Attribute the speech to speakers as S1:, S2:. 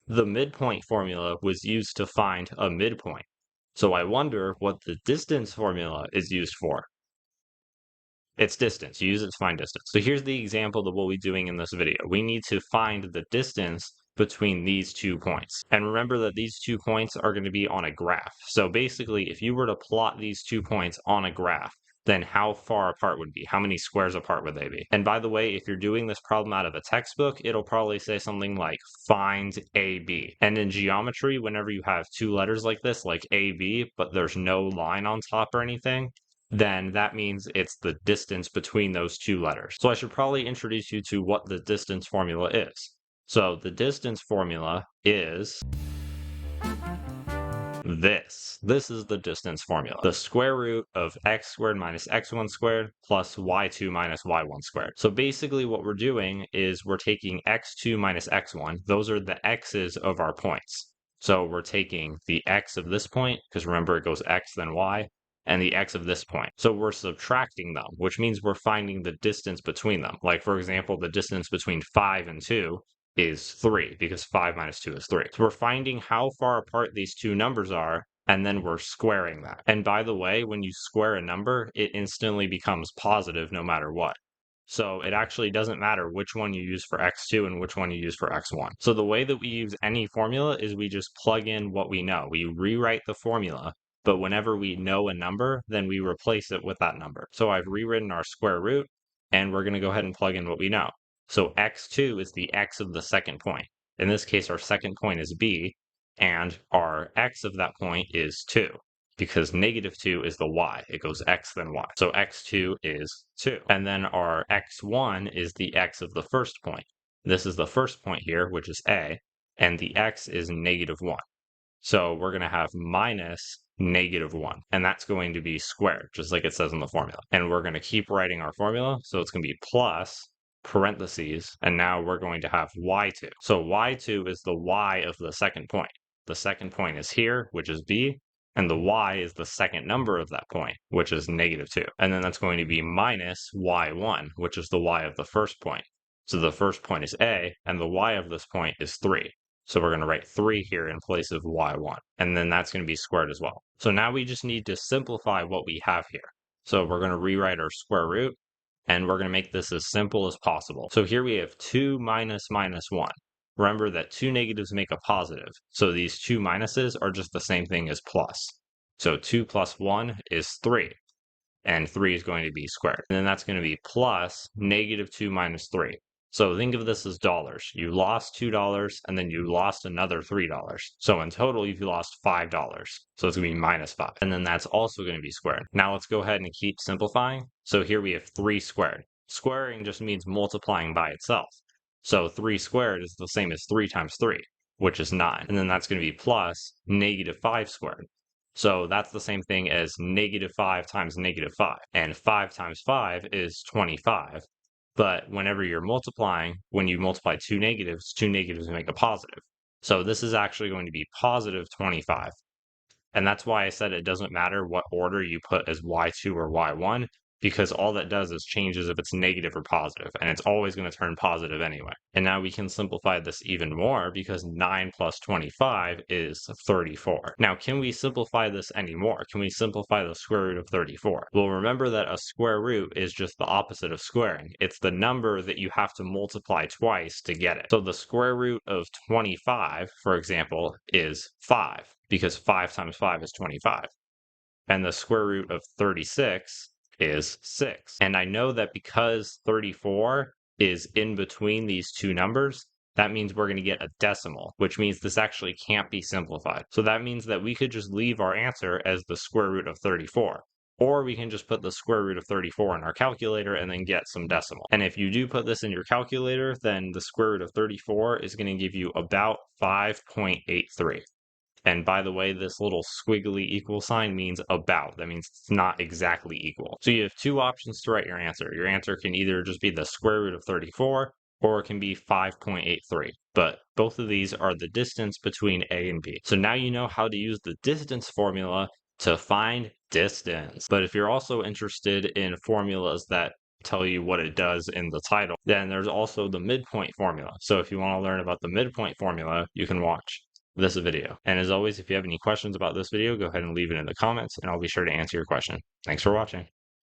S1: The midpoint formula was used to find a midpoint. So I wonder what the distance formula is used for. It's distance. You use it to find distance. So here's the example of what we're doing in this video. We need to find the distance between these 2 points. And remember that these 2 points are going to be on a graph. So basically, if you were to plot these 2 points on a graph, then how far apart would be? How many squares apart would they be? And by the way, if you're doing this problem out of a textbook, it'll probably say something like find AB. And in geometry, whenever you have 2 letters like this, like AB, but there's no line on top or anything, then that means it's the distance between those 2 letters. So I should probably introduce you to what the distance formula is. So the distance formula is this. This is the distance formula. The square root of x squared minus x1 squared plus y2 minus y1 squared. So basically what we're doing is we're taking x2 minus x1. Those are the x's of our points. So we're taking the x of this point, because remember it goes x then y, and the x of this point. So we're subtracting them, which means we're finding the distance between them. Like, for example, the distance between 5 and 2 is 3, because 5 minus 2 is 3. So we're finding how far apart these two numbers are, and then we're squaring that. And by the way, when you square a number, it instantly becomes positive no matter what. So it actually doesn't matter which one you use for x2 and which one you use for x1. So the way that we use any formula is we just plug in what we know. We rewrite the formula, but whenever we know a number, then we replace it with that number. So I've rewritten our square root, and we're going to go ahead and plug in what we know. So x2 is the x of the second point. In this case, our second point is b, and our x of that point is 2, because negative 2 is the y. It goes x then y. So x2 is 2. And then our x1 is the x of the first point. This is the first point here, which is a, and the x is negative 1. So we're going to have minus negative 1, and that's going to be squared, just like it says in the formula. And we're going to keep writing our formula, so it's going to be plus parentheses, and now we're going to have y2. So y2 is the y of the second point. The second point is here, which is b, and the y is the second number of that point, which is negative 2. And then that's going to be minus y1, which is the y of the first point. So the first point is a, and the y of this point is 3. So we're going to write 3 here in place of y1, and then that's going to be squared as well. So now we just need to simplify what we have here. So we're going to rewrite our square root, and we're going to make this as simple as possible. So here we have 2 minus minus 1. Remember that 2 negatives make a positive, so these 2 minuses are just the same thing as plus. So 2 plus 1 is 3, and 3 is going to be squared. And then that's going to be plus negative 2 minus 3. So think of this as dollars. You lost $2 and then you lost another $3. So in total, you've lost $5. So it's going to be minus 5. And then that's also going to be squared. Now let's go ahead and keep simplifying. So here we have 3 squared. Squaring just means multiplying by itself. So 3 squared is the same as 3 times 3, which is 9. And then that's going to be plus negative 5 squared. So that's the same thing as negative 5 times negative 5. And 5 times 5 is 25. But whenever you're multiplying, when you multiply two negatives make a positive. So this is actually going to be positive 25. And that's why I said it doesn't matter what order you put as y2 or y1, because all that does is changes if it's negative or positive, and it's always going to turn positive anyway. And now we can simplify this even more, because 9 plus 25 is 34. Now, can we simplify this anymore? Can we simplify the square root of 34? Well, remember that a square root is just the opposite of squaring. It's the number that you have to multiply twice to get it. So the square root of 25, for example, is 5, because 5 times 5 is 25. And the square root of 36 is 6. And I know that because 34 is in between these two numbers, that means we're going to get a decimal, which means this actually can't be simplified. So that means that we could just leave our answer as the square root of 34. Or we can just put the square root of 34 in our calculator and then get some decimal. And if you do put this in your calculator, then the square root of 34 is going to give you about 5.83. And by the way, this little squiggly equal sign means about. That means it's not exactly equal. So you have two options to write your answer. Your answer can either just be the square root of 34, or it can be 5.83. But both of these are the distance between A and B. So now you know how to use the distance formula to find distance. But if you're also interested in formulas that tell you what it does in the title. Then there's also the midpoint formula. So if you want to learn about the midpoint formula, you can watch this video. And as always, if you have any questions about this video, go ahead and leave it in the comments and I'll be sure to answer your question. Thanks for watching.